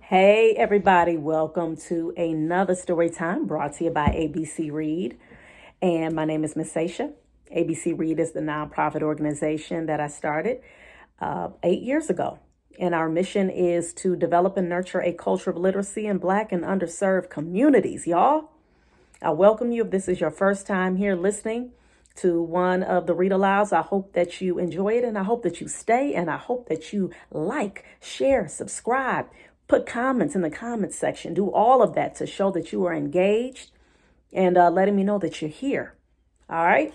Hey, everybody, welcome to another story time brought to you by ABC Read. And my name is Miss Sasha. ABC Read is the nonprofit organization that I started 8 years ago. And our mission is to develop and nurture a culture of literacy in Black and underserved communities, y'all. I welcome you if this is your first time here listening to one of the read alouds. I hope that you enjoy it and I hope that you stay and I hope that you like, share, subscribe, put comments in the comments section. Do all of that to show that you are engaged and letting me know that you're here. All right.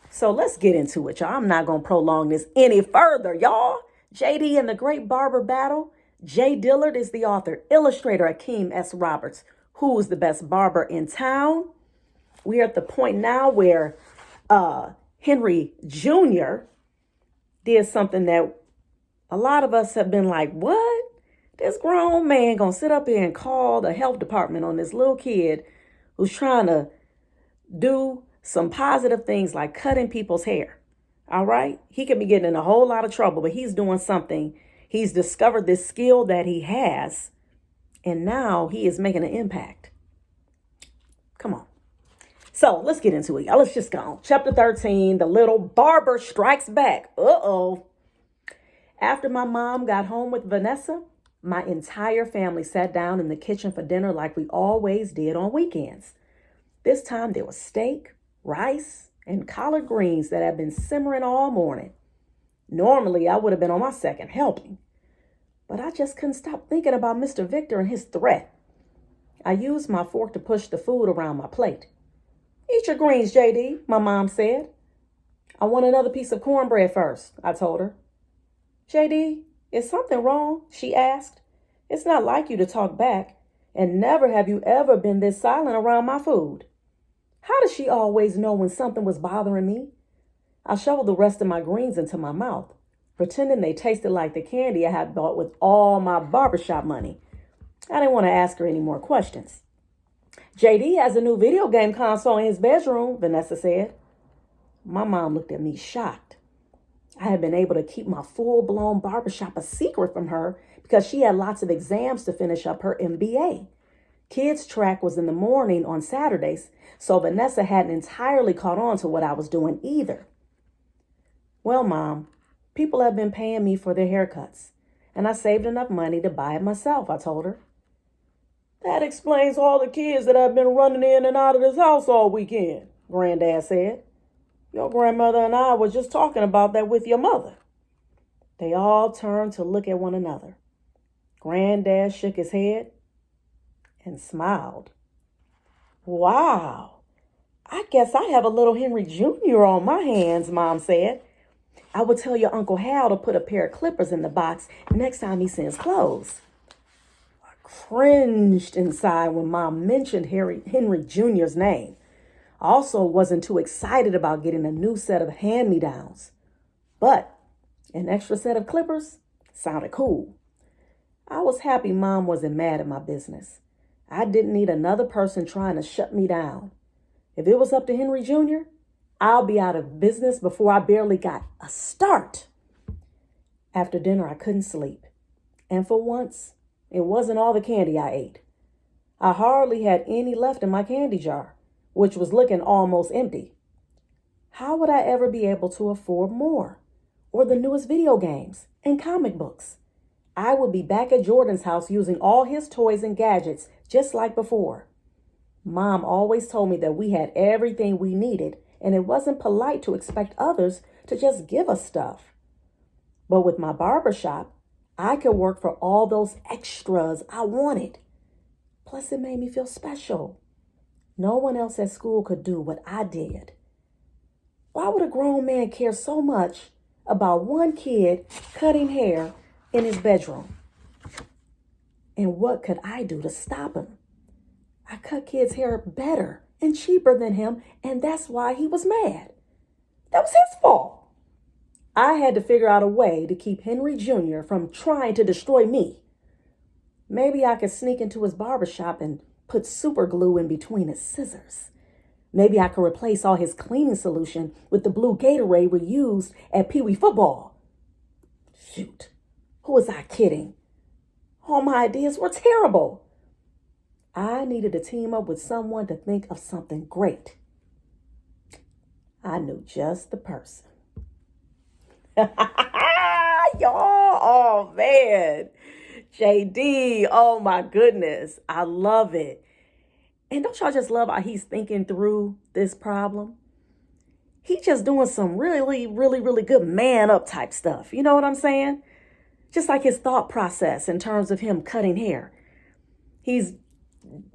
So let's get into it, y'all. I'm not going to prolong this any further, y'all. JD and the Great Barber Battle. Jay Dillard is the author. Illustrator Akeem S. Roberts. Who is the best barber in town? We are at the point now where Henry Jr. did something that a lot of us have been like, what? This grown man gonna sit up here and call the health department on this little kid who's trying to do some positive things like cutting people's hair. All right? He could be getting in a whole lot of trouble, but he's doing something. He's discovered this skill that he has, and now he is making an impact. Come on. So let's get into it. Y'all, let's just go. Chapter 13, the little barber strikes back. Uh-oh. After my mom got home with Vanessa, my entire family sat down in the kitchen for dinner like we always did on weekends. This time there was steak, rice, and collard greens that had been simmering all morning. Normally, I would have been on my second helping, but I just couldn't stop thinking about Mr. Victor and his threat. I used my fork to push the food around my plate. Eat your greens, JD, my mom said. I want another piece of cornbread first, I told her. JD, is something wrong? She asked. It's not like you to talk back, and never have you ever been this silent around my food. How does she always know when something was bothering me? I shoveled the rest of my greens into my mouth, pretending they tasted like the candy I had bought with all my barbershop money. I didn't want to ask her any more questions. JD has a new video game console in his bedroom, Vanessa said. My mom looked at me shocked. I had been able to keep my full-blown barbershop a secret from her because she had lots of exams to finish up her MBA. Kids track was in the morning on Saturdays, so Vanessa hadn't entirely caught on to what I was doing either. Well, Mom, people have been paying me for their haircuts, and I saved enough money to buy it myself, I told her. That explains all the kids that have been running in and out of this house all weekend, Granddad said. Your grandmother and I were just talking about that with your mother. They all turned to look at one another. Granddad shook his head and smiled. Wow, I guess I have a little Henry Jr. on my hands, Mom said. I will tell your Uncle Hal to put a pair of clippers in the box next time he sends clothes. I cringed inside when Mom mentioned Henry Jr.'s name. I also wasn't too excited about getting a new set of hand-me-downs. But an extra set of clippers sounded cool. I was happy Mom wasn't mad at my business. I didn't need another person trying to shut me down. If it was up to Henry Jr., I'll be out of business before I barely got a start. After dinner, I couldn't sleep. And for once, it wasn't all the candy I ate. I hardly had any left in my candy jar, which was looking almost empty. How would I ever be able to afford more? Or the newest video games and comic books? I would be back at Jordan's house using all his toys and gadgets just like before. Mom always told me that we had everything we needed and it wasn't polite to expect others to just give us stuff. But with my barbershop, I could work for all those extras I wanted. Plus, it made me feel special. No one else at school could do what I did. Why would a grown man care so much about one kid cutting hair in his bedroom? And what could I do to stop him? I cut kids' hair better and cheaper than him, and that's why he was mad. That was his fault. I had to figure out a way to keep Henry Jr. from trying to destroy me. Maybe I could sneak into his barbershop and put super glue in between his scissors. Maybe I could replace all his cleaning solution with the blue Gatorade we used at Pee Wee football. Shoot, who was I kidding? All my ideas were terrible. I needed to team up with someone to think of something great. I knew just the person. Y'all, oh man. JD, oh my goodness. I love it. And don't y'all just love how he's thinking through this problem? He's just doing some really, really, really good man up type stuff. You know what I'm saying? Just like his thought process in terms of him cutting hair. He's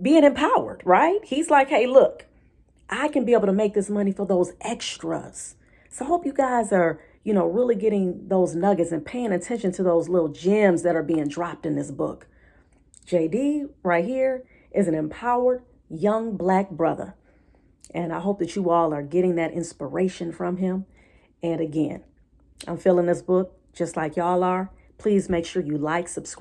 being empowered, right? He's like, hey, look, I can be able to make this money for those extras. So I hope you guys are, really getting those nuggets and paying attention to those little gems that are being dropped in this book. JD right here is an empowered young black brother. And I hope that you all are getting that inspiration from him. And again, I'm feeling this book just like y'all are. Please make sure you like, subscribe.